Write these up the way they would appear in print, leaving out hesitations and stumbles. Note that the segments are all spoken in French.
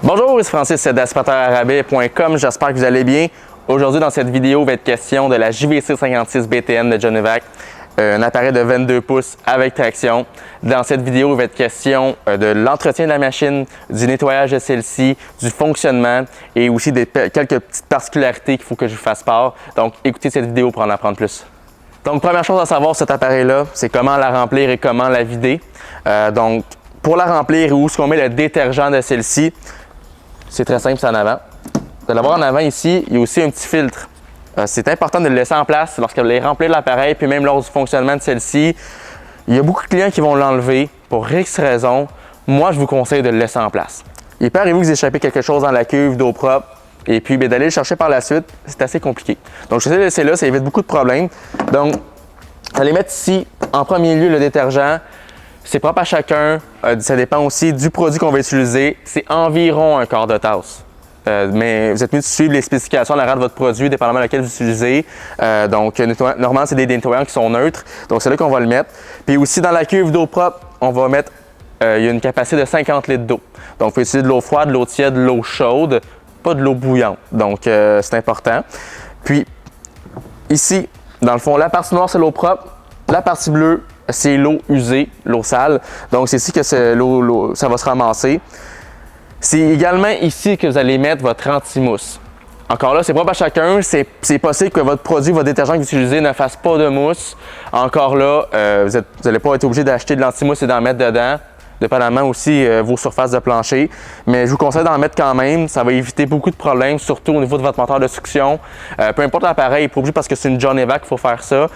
Bonjour, ici Francis d'AspirateurArabais.com. J'espère que vous allez bien. Aujourd'hui, dans cette vidéo, il va être question de la JVC 56 BTN de Jonevac, un appareil de 22 pouces avec traction. Dans cette vidéo, il va être question de l'entretien de la machine, du nettoyage de celle-ci, du fonctionnement et aussi de quelques petites particularités qu'il faut que je vous fasse part. Donc, écoutez cette vidéo pour en apprendre plus. Donc, première chose à savoir sur cet appareil-là, c'est comment la remplir et comment la vider. Pour la remplir, où est-ce qu'on met le détergent de celle-ci? C'est très simple, c'est en avant. Vous allez voir en avant ici, il y a aussi un petit filtre. C'est important de le laisser en place lorsque vous allez remplir l'appareil, puis même lors du fonctionnement de celle-ci. Il y a beaucoup de clients qui vont l'enlever pour X raisons. Moi, je vous conseille de le laisser en place. Il peut arriver que vous échappez quelque chose dans la cuve d'eau propre, et puis d'aller le chercher par la suite, c'est assez compliqué. Donc, je vais le laisser là, ça évite beaucoup de problèmes. Donc, vous allez mettre ici, en premier lieu, le détergent. C'est propre à chacun, ça dépend aussi du produit qu'on va utiliser. C'est environ un quart de tasse. Mais vous êtes mieux de suivre les spécifications à l'arrière de votre produit, dépendamment de laquelle vous utilisez. Normalement, c'est des nettoyants qui sont neutres, donc c'est là qu'on va le mettre. Puis aussi, dans la cuve d'eau propre, on va mettre, il y a une capacité de 50 litres d'eau. Donc, vous pouvez utiliser de l'eau froide, de l'eau tiède, de l'eau chaude, pas de l'eau bouillante. Donc, c'est important. Puis, ici, dans le fond, la partie noire, c'est l'eau propre. La partie bleue, c'est l'eau usée, l'eau sale. Donc, c'est ici que ça va se ramasser. C'est également ici que vous allez mettre votre anti-mousse. Encore là, c'est propre à chacun. C'est possible que votre produit, votre détergent que vous utilisez ne fasse pas de mousse. Encore là, vous n'allez pas être obligé d'acheter de l'anti-mousse et d'en mettre dedans, dépendamment aussi vos surfaces de plancher. Mais je vous conseille d'en mettre quand même. Ça va éviter beaucoup de problèmes, surtout au niveau de votre moteur de succion. Peu importe l'appareil, il n'est pas obligé parce que c'est une Jonevac qu'il faut faire ça.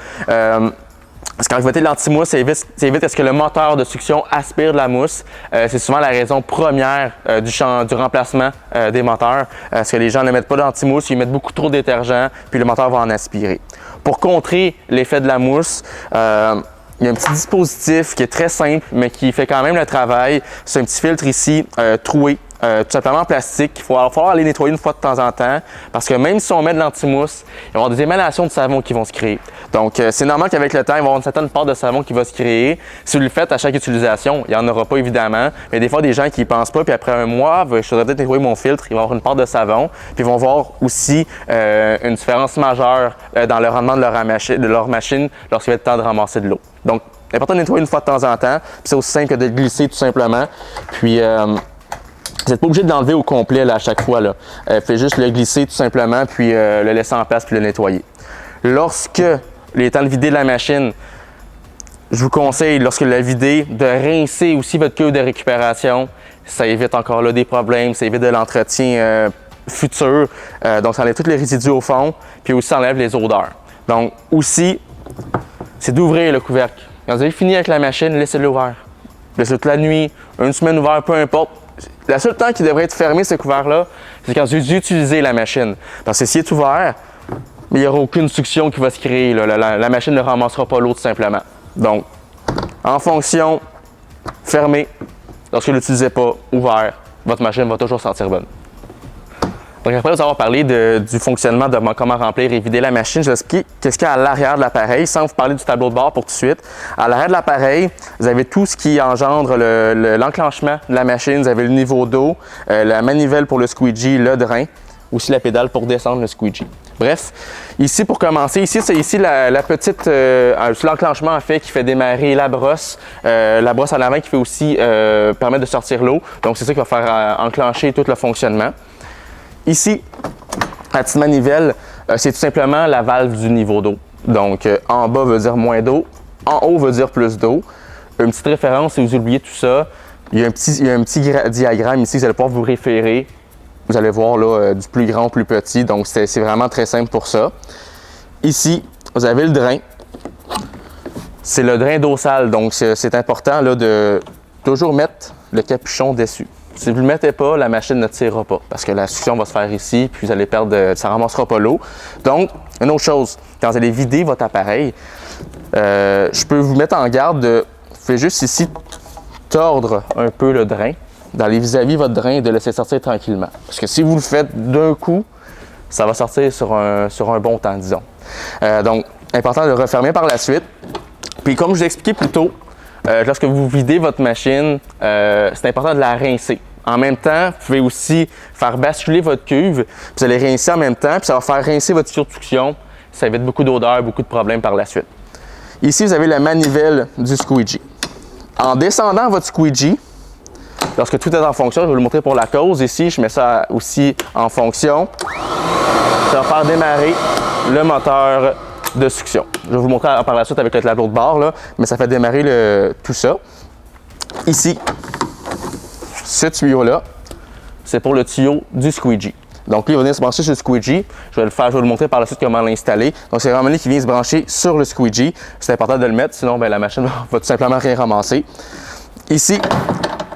Parce qu'en réalité, l'anti-mousse, ça évite à ce que le moteur de succion aspire de la mousse. C'est souvent la raison première du remplacement des moteurs. Parce que les gens ne mettent pas d'anti-mousse, ils mettent beaucoup trop de détergent, puis le moteur va en aspirer. Pour contrer l'effet de la mousse, il y a un petit dispositif qui est très simple, mais qui fait quand même le travail. C'est un petit filtre ici, troué. Tout simplement en plastique, il va falloir aller nettoyer une fois de temps en temps parce que même si on met de l'anti-mousse, il va y avoir des émanations de savon qui vont se créer. Donc, c'est normal qu'avec le temps, il va y avoir une certaine part de savon qui va se créer. Si vous le faites à chaque utilisation, il n'y en aura pas évidemment, mais des fois, des gens qui n'y pensent pas, puis après un mois, je voudrais peut-être nettoyer mon filtre, il va y avoir une part de savon, puis ils vont voir aussi une différence majeure dans le rendement de leur machine lorsqu'il va être temps de ramasser de l'eau. Donc, c'est important de nettoyer une fois de temps en temps, puis c'est aussi simple que de le glisser tout simplement. Puis, vous n'êtes pas obligé de l'enlever au complet là, à chaque fois. Faites juste le glisser tout simplement, puis le laisser en place, puis le nettoyer. Lorsque il est temps de vider la machine, je vous conseille, lorsque vous la videz, de rincer aussi votre cuve de récupération. Ça évite encore là des problèmes, ça évite de l'entretien futur. Donc, ça enlève tous les résidus au fond, puis aussi ça enlève les odeurs. Donc, aussi, c'est d'ouvrir le couvercle. Quand vous avez fini avec la machine, laissez-le ouvert. Laissez-le toute la nuit, une semaine ouvert, peu importe. Le seul temps qui devrait être fermé, ce couvert-là, c'est quand vous utilisez la machine. Parce que s'il est ouvert, il n'y aura aucune succion qui va se créer. La machine ne ramassera pas l'eau tout simplement. Donc, en fonction, fermé. Lorsque vous ne l'utilisez pas, ouvert, votre machine va toujours sentir bonne. Donc, après vous avoir parlé du fonctionnement de comment remplir et vider la machine, je vais expliquer qu'est-ce qu'il y a à l'arrière de l'appareil, sans vous parler du tableau de bord pour tout de suite. À l'arrière de l'appareil, vous avez tout ce qui engendre l'enclenchement de la machine. Vous avez le niveau d'eau, la manivelle pour le squeegee, le drain, aussi la pédale pour descendre le squeegee. Bref, ici pour commencer, c'est la petite, l'enclenchement en fait qui fait démarrer la brosse à l'avant qui fait aussi permettre de sortir l'eau. Donc c'est ça qui va faire enclencher tout le fonctionnement. Ici, la petite manivelle, c'est tout simplement la valve du niveau d'eau. Donc, en bas veut dire moins d'eau, en haut veut dire plus d'eau. Une petite référence, si vous oubliez tout ça, il y a un petit diagramme ici, vous allez pouvoir vous référer. Vous allez voir là, du plus grand au plus petit, donc c'est vraiment très simple pour ça. Ici, vous avez le drain. C'est le drain d'eau sale, donc c'est important là, de toujours mettre le capuchon dessus. Si vous ne le mettez pas, la machine ne tirera pas parce que la succion va se faire ici, puis vous allez perdre, ça ne ramassera pas l'eau. Donc, une autre chose, quand vous allez vider votre appareil, je peux vous mettre en garde faites juste ici tordre un peu le drain, d'aller vis-à-vis votre drain et de laisser sortir tranquillement. Parce que si vous le faites d'un coup, ça va sortir sur un bon temps, disons. Donc, important de le refermer par la suite. Puis, comme je vous ai expliqué plus tôt, lorsque vous videz votre machine, c'est important de la rincer. En même temps, vous pouvez aussi faire basculer votre cuve, puis vous allez rincer en même temps, puis ça va faire rincer votre tuyau de succion. Ça évite beaucoup d'odeur, beaucoup de problèmes par la suite. Ici, vous avez la manivelle du squeegee. En descendant votre squeegee, lorsque tout est en fonction, je vais vous le montrer pour la cause. Ici, je mets ça aussi en fonction. Ça va faire démarrer le moteur de succion. Je vais vous montrer par la suite avec le tableau de bord, là, mais ça fait démarrer tout ça. Ici, ce tuyau-là, c'est pour le tuyau du squeegee. Donc, lui, il va venir se brancher sur le squeegee. Je vais vous le montrer par la suite comment l'installer. Donc, c'est vraiment lui qui vient se brancher sur le squeegee. C'est important de le mettre, sinon la machine va tout simplement rien ramasser. Ici,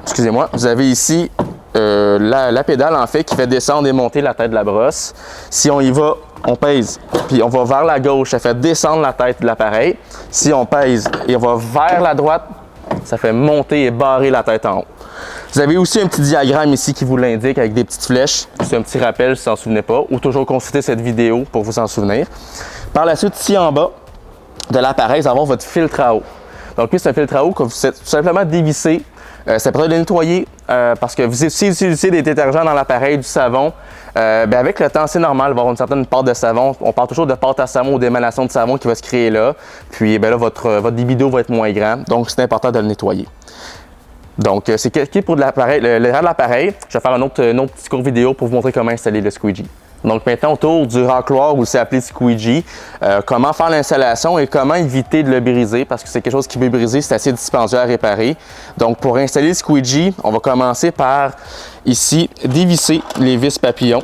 excusez-moi, vous avez ici la pédale, en fait, qui fait descendre et monter la tête de la brosse. Si on y va, on pèse, puis on va vers la gauche, ça fait descendre la tête de l'appareil. Si on pèse et on va vers la droite, ça fait monter et barrer la tête en haut. Vous avez aussi un petit diagramme ici qui vous l'indique avec des petites flèches. C'est un petit rappel si vous ne s'en souvenez pas, ou toujours consulter cette vidéo pour vous en souvenir. Par la suite, ici en bas de l'appareil, vous allez avoir votre filtre à eau. Donc lui, c'est un filtre à eau que vous faites tout simplement dévisser. C'est important de le nettoyer parce que si vous utilisez des détergents dans l'appareil, du savon, avec le temps, c'est normal d'avoir une certaine pâte de savon. On parle toujours de pâte à savon ou d'émanation de savon qui va se créer là. Puis là, votre libido va être moins grand. Donc, c'est important de le nettoyer. Donc, c'est qui pour l'appareil, l'arrière de l'appareil. Je vais faire un autre petit court vidéo pour vous montrer comment installer le squeegee. Donc, maintenant, autour du racloir, ou c'est appelé squeegee, comment faire l'installation et comment éviter de le briser parce que c'est quelque chose qui peut briser, c'est assez dispendieux à réparer. Donc, pour installer le squeegee, on va commencer par, ici, dévisser les vis papillons.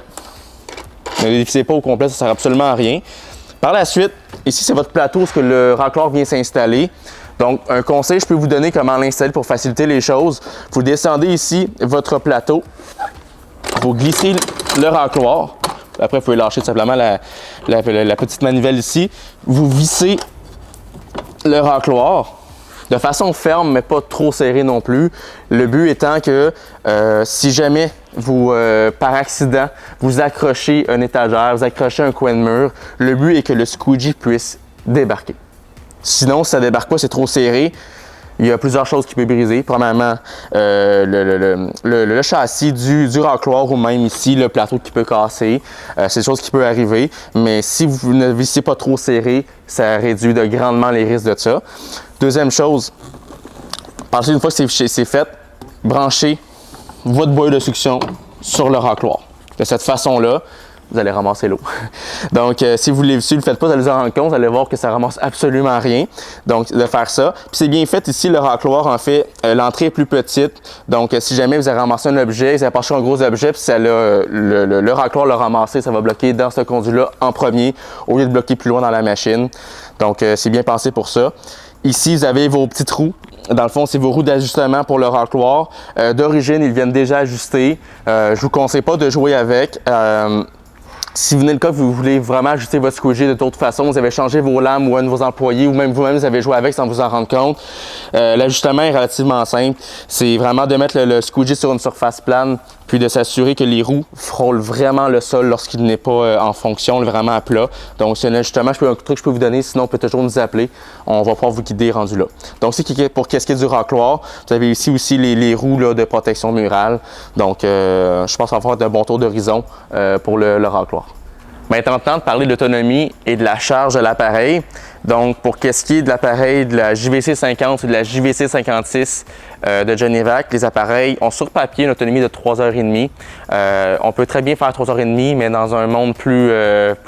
Ne les dévissez pas au complet, ça ne sert absolument à rien. Par la suite, ici, c'est votre plateau où le racloir vient s'installer. Donc, un conseil, je peux vous donner comment l'installer pour faciliter les choses. Vous descendez ici votre plateau, vous glissez le racloir. Après, vous pouvez lâcher tout simplement la petite manivelle ici. Vous vissez le racloir de façon ferme, mais pas trop serré non plus. Le but étant que si jamais vous, par accident, vous accrochez une étagère, vous accrochez un coin de mur, le but est que le squeegee puisse débarquer. Sinon, si ça ne débarque pas, c'est trop serré. Il y a plusieurs choses qui peuvent briser. Premièrement, le châssis du racloir ou même ici, le plateau qui peut casser. C'est des choses qui peuvent arriver. Mais si vous ne vissez pas trop serré, ça réduit de grandement les risques de ça. Deuxième chose, une fois que c'est fait, branchez votre bouée de succion sur le racloir. De cette façon-là, vous allez ramasser l'eau. Donc, si vous ne le faites pas, vous allez vous en rendre compte, vous allez voir que ça ramasse absolument rien. Donc, de faire ça. Puis c'est bien fait ici, le racloir, en fait, l'entrée est plus petite. Donc, si jamais vous avez ramassé un objet, vous avez penché un gros objet, puis le racloir l'a ramassé, ça va bloquer dans ce conduit-là en premier, au lieu de bloquer plus loin dans la machine. Donc, c'est bien pensé pour ça. Ici, vous avez vos petits trous. Dans le fond, c'est vos roues d'ajustement pour le racloir. D'origine, ils viennent déjà ajustés. Je ne vous conseille pas de jouer avec. Si vous venez le cas que vous voulez vraiment ajuster votre squeegee de toute façon, vous avez changé vos lames ou un de vos employés ou même vous-même vous avez joué avec sans vous en rendre compte, l'ajustement est relativement simple. C'est vraiment de mettre le squeegee sur une surface plane puis de s'assurer que les roues frôlent vraiment le sol lorsqu'il n'est pas en fonction, vraiment à plat. Donc, c'est un ajustement, un truc que je peux vous donner, sinon on peut toujours nous appeler. On va pouvoir vous guider rendu là. Donc, c'est pour qu'est-ce qui est du racloir. Vous avez ici aussi les roues là, de protection murale. Donc, je pense qu'on va faire un bon tour d'horizon pour le racloir. Maintenant, temps de parler de l'autonomie et de la charge de l'appareil. Donc, pour qu'est-ce qui est de l'appareil de la JVC 50 et de la JVC 56 de Jonevac, les appareils ont sur papier une autonomie de 3h30. On peut très bien faire 3h30, mais dans un monde plus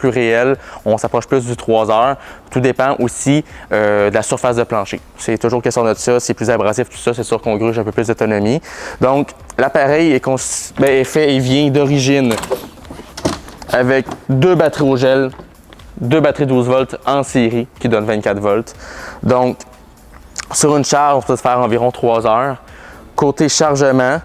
réel, on s'approche plus du 3h. Tout dépend aussi de la surface de plancher. C'est toujours question de ça. C'est plus abrasif, tout ça, c'est sûr qu'on gruge un peu plus d'autonomie. Donc, l'appareil est fait et vient d'origine avec 2 batteries au gel, 2 batteries 12 volts en série qui donnent 24 volts. Donc, sur une charge, on peut faire environ 3 heures. Côté chargement,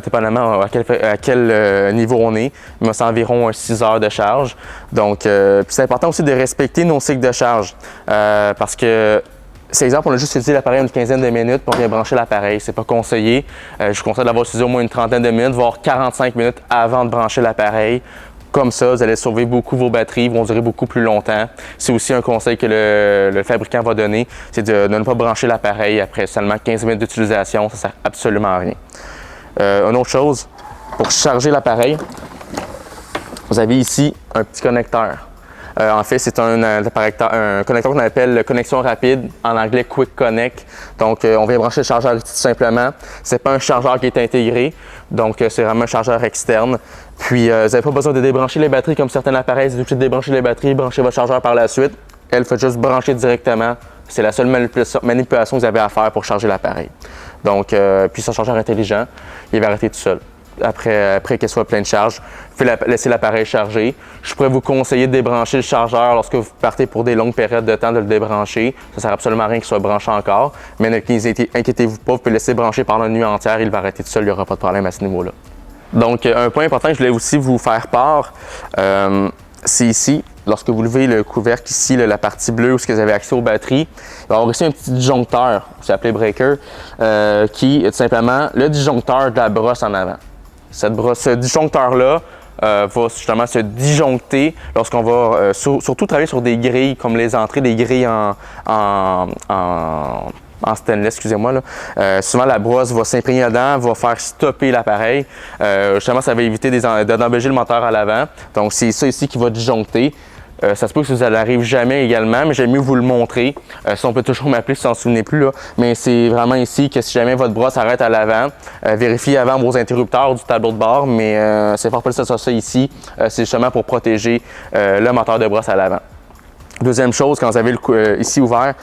dépendamment à quel niveau on est, mais c'est environ 6 heures de charge. Donc, c'est important aussi de respecter nos cycles de charge parce que, c'est exemple, on a juste utilisé l'appareil une quinzaine de minutes pour bien brancher l'appareil. C'est pas conseillé. Je vous conseille d'avoir utilisé au moins une trentaine de minutes, voire 45 minutes avant de brancher l'appareil. Comme ça, vous allez sauver beaucoup vos batteries, vont durer beaucoup plus longtemps. C'est aussi un conseil que le fabricant va donner, c'est de ne pas brancher l'appareil après seulement 15 minutes d'utilisation. Ça ne sert absolument à rien. Une autre chose, pour charger l'appareil, vous avez ici un petit connecteur. En fait, c'est un connecteur qu'on appelle connexion rapide, en anglais Quick Connect. Donc, on vient brancher le chargeur ici tout simplement. Ce n'est pas un chargeur qui est intégré, donc c'est vraiment un chargeur externe. Puis, vous n'avez pas besoin de débrancher les batteries comme certains appareils. Vous êtes obligé de débrancher les batteries, brancher votre chargeur par la suite. Elle fait juste brancher directement. C'est la seule manipulation que vous avez à faire pour charger l'appareil. Donc, puis c'est un chargeur intelligent, il va arrêter tout seul. Après qu'elle soit pleine de charge, vous pouvez laisser l'appareil charger. Je pourrais vous conseiller de débrancher le chargeur lorsque vous partez pour des longues périodes de temps, de le débrancher. Ça ne sert absolument à rien qu'il soit branché encore. Mais inquiétez-vous pas, vous pouvez le laisser brancher pendant la nuit entière, il va arrêter tout seul, il n'y aura pas de problème à ce niveau-là. Donc, un point important que je voulais aussi vous faire part, c'est ici, lorsque vous levez le couvercle ici, la partie bleue où vous avez accès aux batteries, il va y avoir ici un petit disjoncteur, c'est appelé breaker, qui est tout simplement le disjoncteur de la brosse en avant. Ce disjoncteur-là va justement se disjoncter lorsqu'on va surtout travailler sur des grilles comme les entrées, des grilles en stainless, excusez-moi. Souvent, la brosse va s'imprégner dedans, va faire stopper l'appareil. Justement, ça va éviter d'endommager le moteur à l'avant. Donc, c'est ça ici qui va disjoncter. Ça se peut que ça n'arrive jamais également, mais j'aime mieux vous le montrer. Si on peut toujours m'appeler si vous n'en souvenez plus, là. Mais c'est vraiment ici que si jamais votre brosse arrête à l'avant, vérifiez avant vos interrupteurs du tableau de bord, mais c'est fort possible que ça soit ça ici. C'est justement pour protéger le moteur de brosse à l'avant. Deuxième chose, quand vous avez ici ouvert,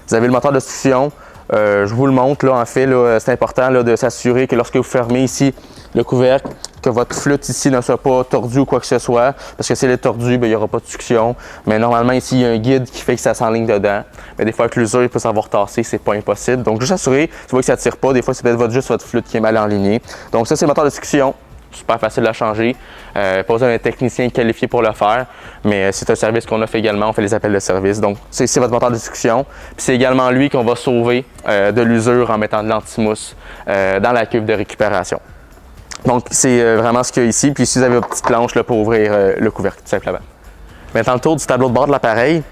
vous avez le moteur de succion. Je vous le montre, là, en fait, c'est important là, de s'assurer que lorsque vous fermez ici le couvercle, que votre flûte ici ne soit pas tordue ou quoi que ce soit, parce que si elle est tordue, il n'y aura pas de succion. Mais normalement, ici, il y a un guide qui fait que ça s'enligne dedans. Mais des fois, avec l'usure, il peut s'avoir tassé, c'est pas impossible. Donc, juste assurer, si vous voyez que ça ne tire pas, des fois, c'est peut-être juste votre flûte qui est mal enlignée. Donc, ça, c'est le moteur de succion. Super facile à changer. Pas besoin d'un technicien qualifié pour le faire, mais c'est un service qu'on offre également. On fait les appels de service. Donc, c'est votre moteur de succion. Puis c'est également lui qu'on va sauver de l'usure en mettant de l'antimousse dans la cuve de récupération. Donc, c'est vraiment ce qu'il y a ici. Puis, si vous avez votre petite planche là, pour ouvrir le couvercle, tout simplement. Maintenant, le tour du tableau de bord de l'appareil.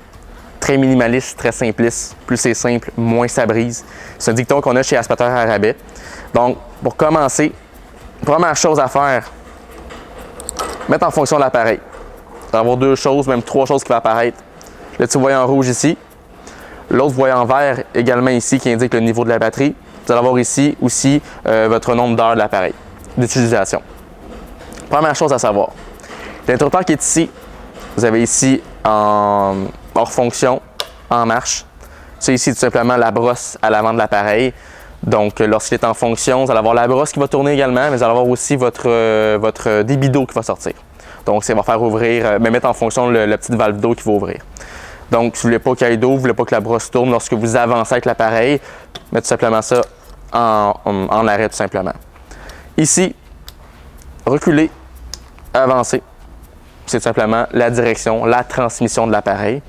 Très minimaliste, très simpliste. Plus c'est simple, moins ça brise. C'est un dicton qu'on a chez Aspirateur à rabais. Donc, pour commencer, première chose à faire, mettre en fonction l'appareil. Vous allez avoir deux choses, même trois choses qui vont apparaître. Le petit voyant rouge ici. L'autre voyant vert également ici qui indique le niveau de la batterie. Vous allez avoir ici aussi votre nombre d'heures de l'appareil d'utilisation. Première chose à savoir, l'interrupteur qui est ici, vous avez ici en hors fonction, en marche. C'est ici tout simplement la brosse à l'avant de l'appareil. Donc, lorsqu'il est en fonction, vous allez avoir la brosse qui va tourner également, mais vous allez avoir aussi votre débit d'eau qui va sortir. Donc, ça va faire ouvrir, mettre en fonction la petite valve d'eau qui va ouvrir. Donc, si vous ne voulez pas qu'il y ait d'eau, vous ne voulez pas que la brosse tourne lorsque vous avancez avec l'appareil, mettez tout simplement ça en arrêt tout simplement. Ici, reculer, avancer. C'est tout simplement la direction, la transmission de l'appareil.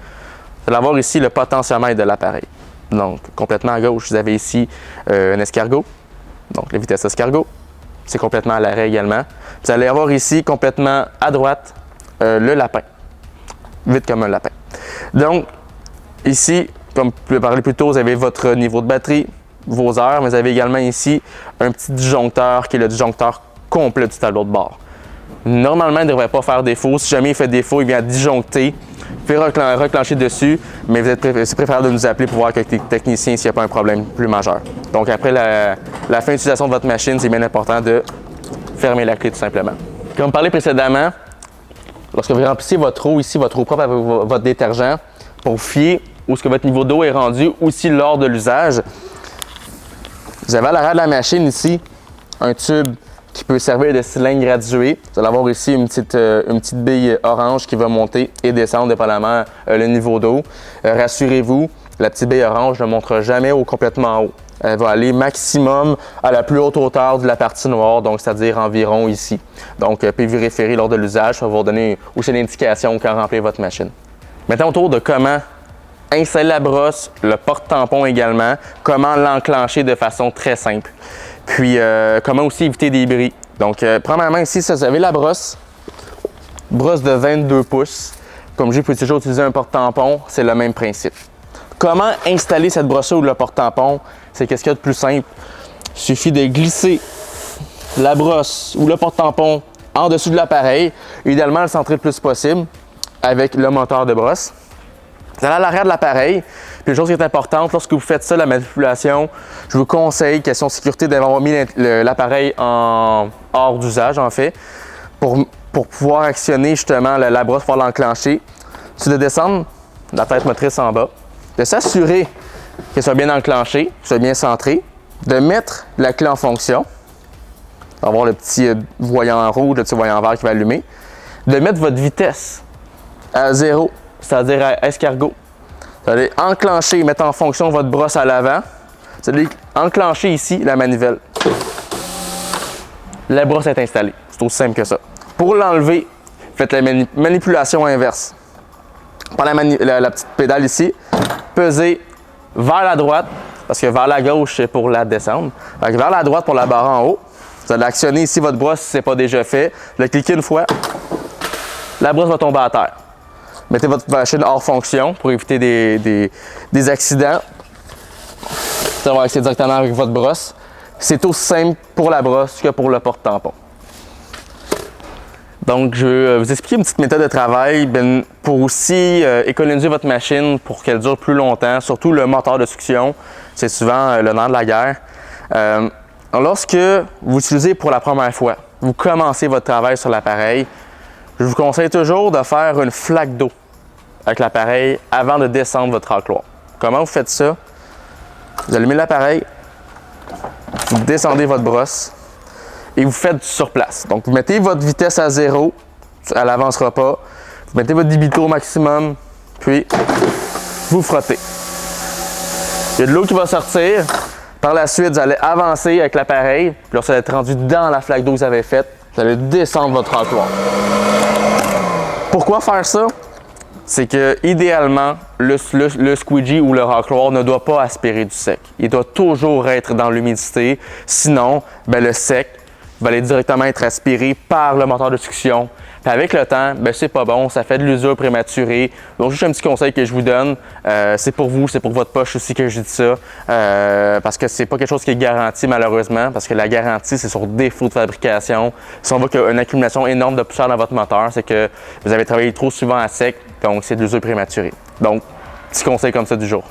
Vous allez avoir ici le potentiomètre de l'appareil. Donc, complètement à gauche, vous avez ici un escargot, donc la vitesse escargot. C'est complètement à l'arrêt également. Vous allez avoir ici, complètement à droite, le lapin. Vite comme un lapin. Donc, ici, comme je parlais plus tôt, vous avez votre niveau de batterie, vos heures, mais vous avez également ici un petit disjoncteur qui est le disjoncteur complet du tableau de bord. Normalement, il ne devrait pas faire défaut. Si jamais il fait défaut, il vient disjoncter. Vous pouvez reclencher dessus, mais c'est préférable de nous appeler pour voir avec les techniciens s'il n'y a pas un problème plus majeur. Donc, après la fin d'utilisation de votre machine, c'est bien important de fermer la clé tout simplement. Comme parlé précédemment, lorsque vous remplissez votre eau ici, votre eau propre avec votre détergent, pour fier où ce que votre niveau d'eau est rendu, aussi lors de l'usage, vous avez à l'arrière de la machine ici un tube qui peut servir de cylindre gradué. Vous allez avoir ici une petite bille orange qui va monter et descendre dépendamment le niveau d'eau. Rassurez-vous, la petite bille orange ne montera jamais complètement haut. Elle va aller maximum à la plus haute hauteur de la partie noire, donc c'est-à-dire environ ici. Donc, puis vous référer lors de l'usage, ça va vous donner aussi l'indication quand remplir votre machine. Maintenant, autour de comment installer la brosse, le porte-tampon également, comment l'enclencher de façon très simple. Puis, comment aussi éviter des bris. Donc, premièrement, ici, vous avez la brosse de 22 pouces. Comme je peux toujours utiliser un porte-tampon, c'est le même principe. Comment installer cette brosse ou le porte-tampon? C'est qu'est-ce qu'il y a de plus simple. Il suffit de glisser la brosse ou le porte-tampon en dessous de l'appareil, idéalement le centrer le plus possible avec le moteur de brosse. Vous allez à l'arrière de l'appareil. Puis une chose qui est importante, lorsque vous faites ça, la manipulation, je vous conseille, question de sécurité, d'avoir mis l'appareil hors d'usage, en fait, pour pouvoir actionner justement la brosse, pouvoir l'enclencher. C'est de descendre la tête motrice en bas, de s'assurer qu'elle soit bien enclenchée, qu'elle soit bien centrée, de mettre la clé en fonction, avoir le petit voyant rouge, le petit voyant vert qui va allumer, de mettre votre vitesse à 0, c'est-à-dire à escargot. Vous allez enclencher, mettre en fonction votre brosse à l'avant. Vous allez enclencher ici la manivelle. La brosse est installée. C'est aussi simple que ça. Pour l'enlever, faites la manipulation inverse. Prenez la petite pédale ici, pesez vers la droite, parce que vers la gauche, c'est pour la descendre. Donc, vers la droite pour la barre en haut. Vous allez actionner ici votre brosse si ce n'est pas déjà fait. Vous allez cliquer une fois. La brosse va tomber à terre. Mettez votre machine hors fonction pour éviter des accidents. Ça va accéder directement avec votre brosse. C'est aussi simple pour la brosse que pour le porte-tampon. Donc, je vais vous expliquer une petite méthode de travail pour aussi économiser votre machine pour qu'elle dure plus longtemps, surtout le moteur de succion. C'est souvent le nerf de la guerre. Lorsque vous l'utilisez pour la première fois, vous commencez votre travail sur l'appareil, je vous conseille toujours de faire une flaque d'eau avec l'appareil avant de descendre votre racloir. Comment vous faites ça? Vous allumez l'appareil, vous descendez votre brosse et vous faites du surplace. Donc, vous mettez votre vitesse à 0, elle n'avancera pas. Vous mettez votre débito au maximum, puis vous frottez. Il y a de l'eau qui va sortir. Par la suite, vous allez avancer avec l'appareil. Puis lorsque vous êtes rendu dans la flaque d'eau que vous avez faite, vous allez descendre votre racloir. Pourquoi faire ça? C'est que idéalement, le squeegee ou le racloir ne doit pas aspirer du sec. Il doit toujours être dans l'humidité. Sinon, le sec va aller directement être aspiré par le moteur de succion. Puis avec le temps, c'est pas bon, ça fait de l'usure prématurée. Donc, juste un petit conseil que je vous donne, c'est pour vous, c'est pour votre poche aussi que je dis ça, parce que c'est pas quelque chose qui est garanti malheureusement, parce que la garantie, c'est sur défaut de fabrication. Si on voit qu'il y a une accumulation énorme de poussière dans votre moteur, c'est que vous avez travaillé trop souvent à sec, donc c'est de l'usure prématurée. Donc, petit conseil comme ça du jour.